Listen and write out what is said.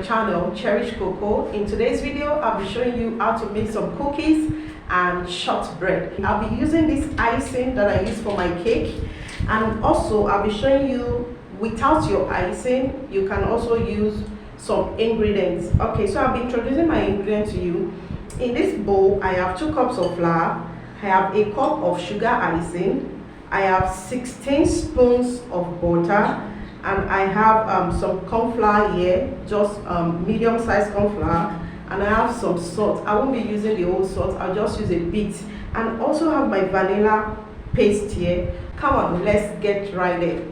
channel Cherish Cocoa. In today's video I'll be showing you how to make some cookies and shortbread. I'll be using this icing that I use for my cake, and also I'll be showing you without your icing you can also use some ingredients. Okay, so I'll be introducing my ingredients to you. In this bowl I have 2 cups of flour, I have a cup of sugar icing, I have 16 spoons of butter, and I have some corn flour here, just medium-sized corn flour, and I have some salt. I won't be using the whole salt, I'll just use a bit, and also have my vanilla paste here. Come on, let's get right there.